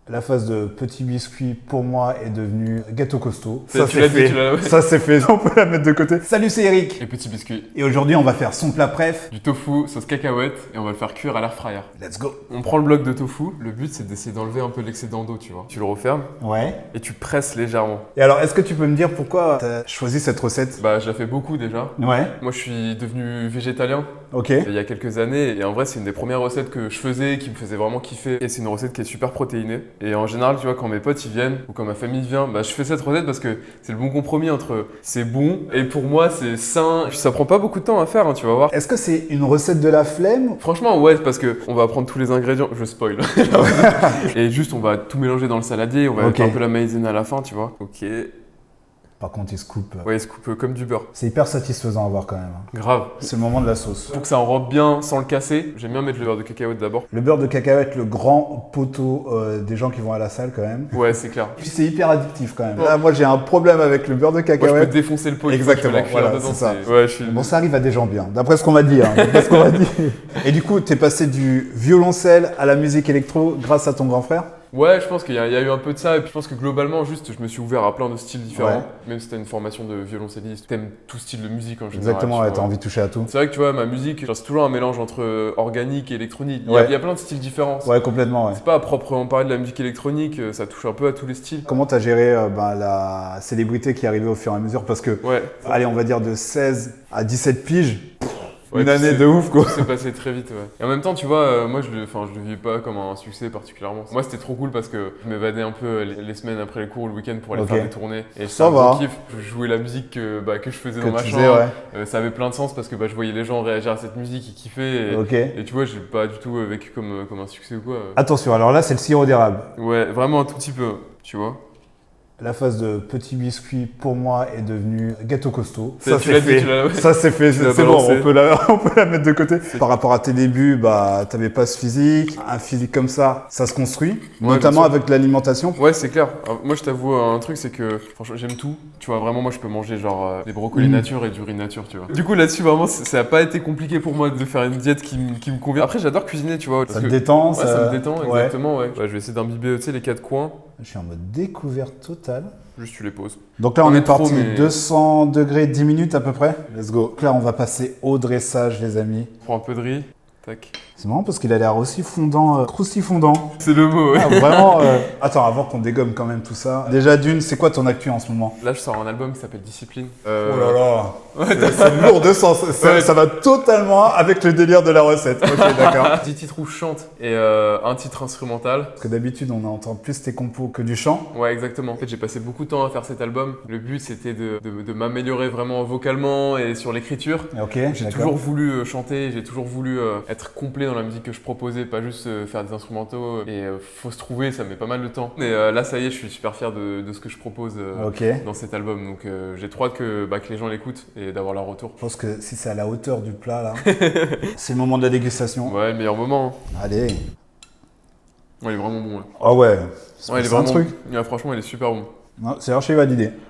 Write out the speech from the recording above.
La phase de petit biscuit pour moi est devenue gâteau costaud. Ça, tu l'as dit, tu l'as- Ça c'est fait, on peut la mettre de côté. Salut, c'est Eric. Et petit biscuit. Et aujourd'hui on va faire son plat préf. Du tofu sauce cacahuète et on va le faire cuire à l'air fryer. Let's go. On prend le bloc de tofu. Le but c'est d'essayer d'enlever un peu l'excédent d'eau, tu vois. Tu le refermes Ouais. et tu presses légèrement. Et alors, est-ce que tu peux me dire pourquoi t'as choisi cette recette? Bah, je la fais beaucoup déjà. Ouais. Moi, je suis devenu végétalien Ok. il y a quelques années et en vrai, c'est une des premières recettes que je faisais qui me faisait vraiment kiffer. Et c'est une recette qui est super protéinée. Et en général, tu vois, quand mes potes ils viennent ou quand ma famille vient, bah, je fais cette recette parce que c'est le bon compromis entre c'est bon et pour moi c'est sain. Ça prend pas beaucoup de temps à faire, hein, tu vas voir. Est-ce que c'est une recette de la flemme? Franchement, ouais, parce que on va prendre tous les ingrédients. Je spoil. Et juste, on va tout mélanger dans le saladier. On va Ok. mettre un peu la maïzena à la fin, tu vois. Ok. Par contre, il se coupe. Ouais, il se coupe comme du beurre. C'est hyper satisfaisant à voir quand même. Grave. C'est le moment de la sauce. Pour que ça enrobe bien sans le casser, j'aime bien mettre le beurre de cacahuète d'abord. Le beurre de cacahuète, le grand poteau des gens qui vont à la salle quand même. Ouais, c'est clair. Puis c'est hyper addictif quand même. Là, moi j'ai un problème avec le beurre de Moi, je peux cacahuète. défoncer le pot. Exactement, Tu peux la cuire voilà, dedans, c'est ça. Ouais, je suis. Bon, ça arrive à des gens bien, d'après ce qu'on m'a dit. D'après ce qu'on m'a dit. Et du coup, t'es passé du violoncelle à la musique électro grâce à ton grand frère? Ouais, je pense qu'il y a eu un peu de ça. Et puis je pense que globalement, juste, je me suis ouvert à plein de styles différents. Ouais. Même si t'as une formation de violoncelliste, t'aimes tout style de musique en général. Exactement, tu ouais, vois. t'as envie de toucher à tout. C'est vrai que tu vois, ma musique, genre, c'est toujours un mélange entre organique et électronique. Ouais. Il y a plein de styles différents. Ouais, complètement, ouais. C'est pas à proprement parler de la musique électronique, ça touche un peu à tous les styles. Comment t'as géré la célébrité qui est arrivée au fur et à mesure? Parce que, Ouais. allez, on va dire de 16 à 17 piges, Ouais, une puis année c'est- de ouf, quoi. C'est passé très vite, ouais. Et en même temps, tu vois, moi, je le vis pas comme un succès particulièrement. Moi, c'était trop cool parce que je m'évadais un peu les semaines après les cours ou le week-end pour aller Ok. faire des tournées. Et Ça c'était un va. gros kiff. Je jouais la musique que je faisais Que dans ma tu chambre. faisais, ouais. Ça avait plein de sens parce que je voyais les gens réagir à cette musique, ils kiffaient. Et, Ok. et tu vois, j'ai pas du tout vécu comme un succès ou quoi. Attention, alors là, c'est le sirop d'érable. Ouais, vraiment un tout petit peu, tu vois. La phase de petit biscuit pour moi est devenue gâteau costaud. Tu l'as dit, tu l'as- Ça c'est fait, Tu l'as c'est bon, balancé. on peut la mettre de côté. Par rapport à tes débuts, bah t'avais pas ce physique. Un physique comme ça se construit, notamment bien sûr. avec l'alimentation. Ouais, c'est clair. Alors, moi, je t'avoue un truc, c'est que franchement, j'aime tout. Tu vois, vraiment, moi, je peux manger genre des brocolis nature et du riz nature, tu vois. Du coup, là-dessus, vraiment, ça a pas été compliqué pour moi de faire une diète qui me convient. Après, j'adore cuisiner, tu vois. Ça parce te que- détend, Ouais, ça me détend, ouais. exactement, ouais. Ouais, je vais essayer d'imbiber, tu sais, les quatre coins. Je suis en mode découverte totale. Juste, tu les poses. Donc là, on On est est trop, parti mais- 200 degrés, 10 minutes à peu près. Let's go. Donc là, on va passer au dressage, les amis. Prends un peu de riz. Tac. C'est marrant parce qu'il a l'air aussi fondant, croustifondant. C'est le mot, ouais. Ah, vraiment. Attends, avant qu'on dégomme quand même tout ça. Déjà d'une, c'est quoi ton actu en ce moment? Là, je sors un album qui s'appelle Discipline. Oh là là, c'est lourd de sens. Ouais. Ça va totalement avec le délire de la recette. Ok, d'accord. 10 titres où je chante et un titre instrumental. Parce que d'habitude, on entend plus tes compos que du chant. Ouais, exactement. En fait, j'ai passé beaucoup de temps à faire cet album. Le but, c'était de m'améliorer vraiment vocalement et sur l'écriture. Ok, J'ai d'accord. toujours voulu chanter, j'ai toujours voulu être complet dans la musique que je proposais, pas juste faire des instrumentaux. Et faut se trouver, ça met pas mal de temps. Mais là, ça y est, je suis super fier de ce que je propose Ok. dans cet album. Donc j'ai trop hâte que les gens l'écoutent et d'avoir leur retour. Je pense que si c'est à la hauteur du plat, là, c'est le moment de la dégustation. Ouais, le meilleur moment. Allez. Ouais, il est vraiment bon. Ouais, Ah ouais, Ouais, il est c'est un vraiment truc. Ouais, franchement, il est super bon. Non, c'est archi validé.